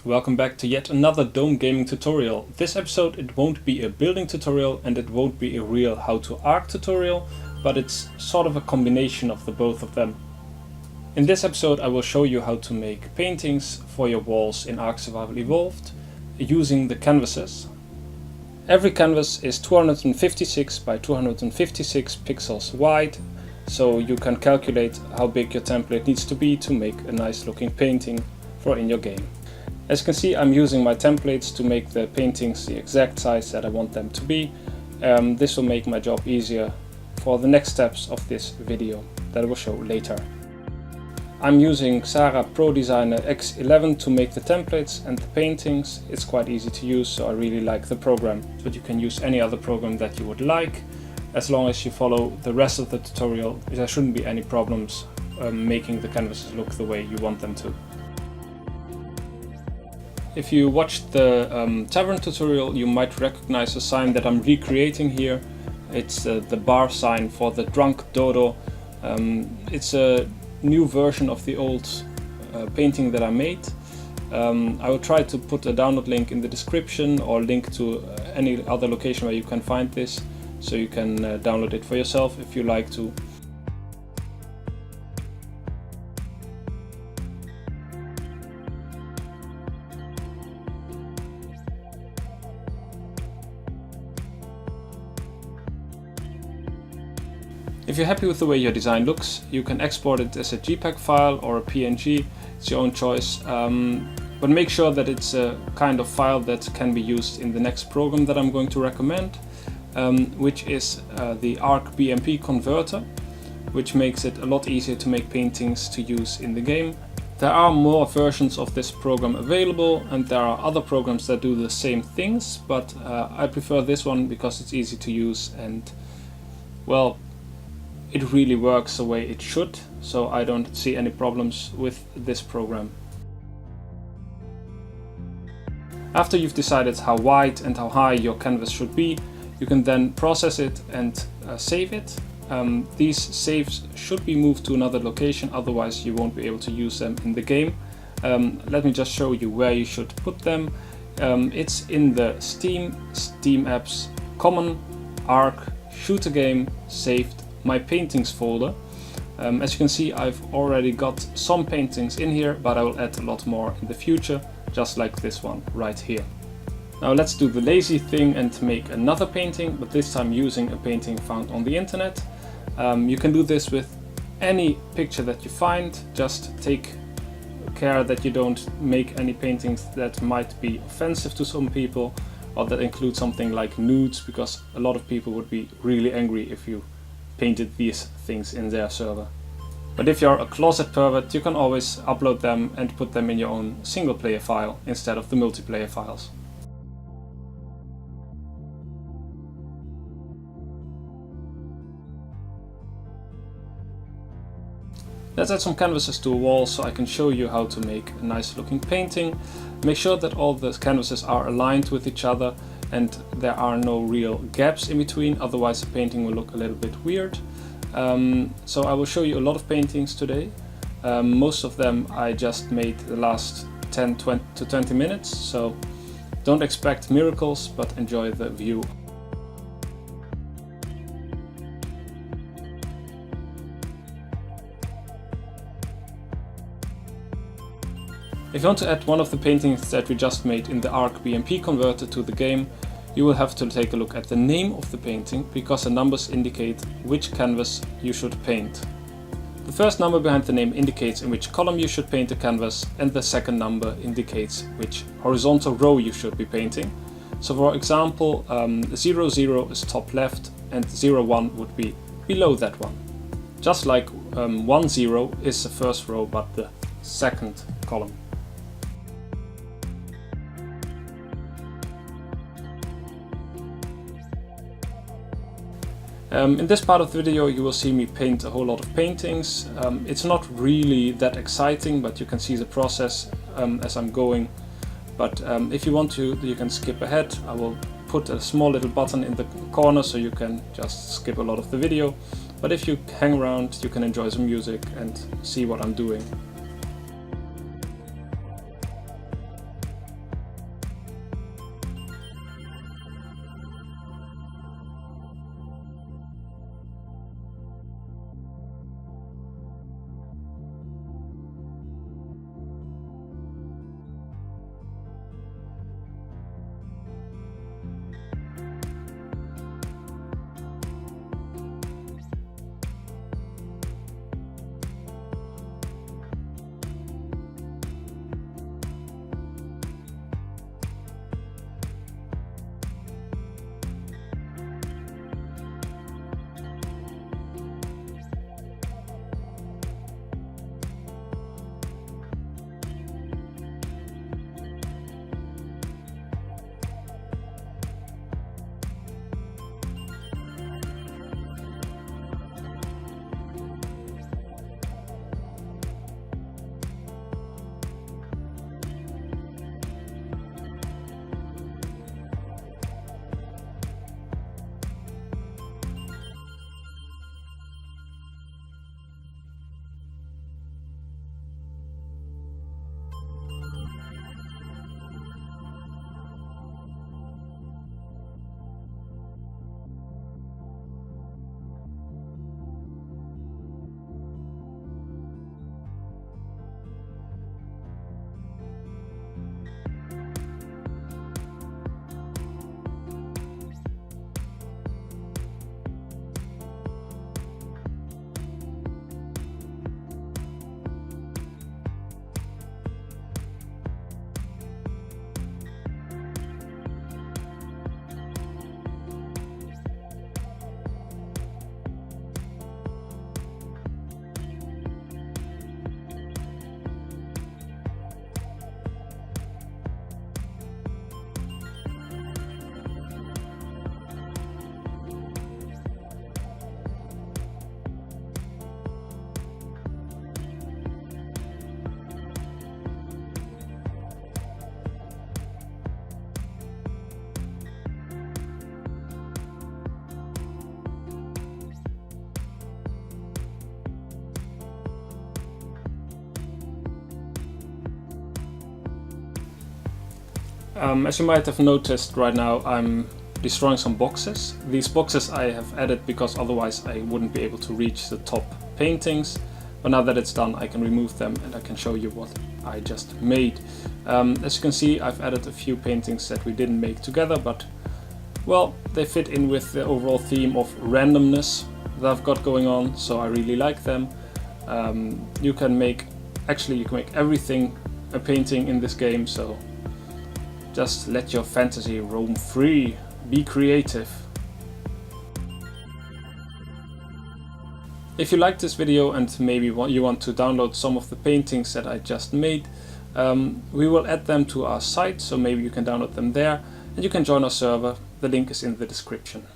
welcome back to yet another Dome Gaming tutorial. This episode it won't be a building tutorial and it won't be a real how to Ark tutorial, but it's sort of a combination of the both of them. In this episode I will show you how to make paintings for your walls in Ark Survival Evolved using the canvases. Every canvas is 256 by 256 pixels wide, so you can calculate how big your template needs to be to make a nice looking painting for in your game. As you can see, I'm using my templates to make the paintings the exact size that I want them to be. This will make my job easier for the next steps of this video that I will show later. I'm using Xara Pro Designer X11 to make the templates and the paintings. It's quite easy to use, so I really like the program. But you can use any other program that you would like. As long as you follow the rest of the tutorial, there shouldn't be any problems making the canvases look the way you want them to. If you watched the tavern tutorial, you might recognize a sign that I'm recreating here. It's the bar sign for the Drunk Dodo. It's a new version of the old painting that I made. I will try to put a download link in the description or link to any other location where you can find this, so you can download it for yourself if you like to. If you're happy with the way your design looks, you can export it as a JPEG file or a PNG, it's your own choice. But make sure that it's a kind of file that can be used in the next program that I'm going to recommend, which is the Ark BMP converter, which makes it a lot easier to make paintings to use in the game. There are more versions of this program available, and there are other programs that do the same things, but I prefer this one because it's easy to use and, well, it really works the way it should, so I don't see any problems with this program. After you've decided how wide and how high your canvas should be, you can then process it and save it. These saves should be moved to another location, otherwise you won't be able to use them in the game. Let me just show you where you should put them. It's in the Steam Apps, Common, Ark, Shooter Game, Saved, My Paintings folder. As you can see, I've already got some paintings in here, but I will add a lot more in the future, just like this one right here. Now let's do the lazy thing and make another painting, but this time using a painting found on the internet. You can do this with any picture that you find. Just take care that you don't make any paintings that might be offensive to some people, or that include something like nudes, because a lot of people would be really angry if you painted these things in their server. But if you're a closet pervert, you can always upload them and put them in your own single player file instead of the multiplayer files. Let's add some canvases to a wall so I can show you how to make a nice looking painting. Make sure that all the canvases are aligned with each other and there are no real gaps in between, otherwise the painting will look a little bit weird. So I will show you a lot of paintings today. Most of them I just made the last 10 to 20 minutes, so don't expect miracles, but enjoy the view. If you want to add one of the paintings that we just made in the Ark BMP converter to the game, you will have to take a look at the name of the painting, because the numbers indicate which canvas you should paint. The first number behind the name indicates in which column you should paint the canvas, and the second number indicates which horizontal row you should be painting. So for example, 00 is top left and 01 would be below that one. Just like 10 is the first row but the second column. In this part of the video you will see me paint a whole lot of paintings. It's not really that exciting, but you can see the process as I'm going. But if you want to, you can skip ahead. I will put a small little button in the corner so you can just skip a lot of the video. But if you hang around, you can enjoy some music and see what I'm doing. As you might have noticed, right now I'm destroying some boxes. These boxes I have added because otherwise I wouldn't be able to reach the top paintings. But now that it's done, I can remove them and I can show you what I just made. As you can see, I've added a few paintings that we didn't make together, but well, they fit in with the overall theme of randomness that I've got going on, so I really like them. You can make everything a painting in this game, so just let your fantasy roam free, be creative. If you like this video and maybe you want to download some of the paintings that I just made, we will add them to our site, so maybe you can download them there and you can join our server. The link is in the description.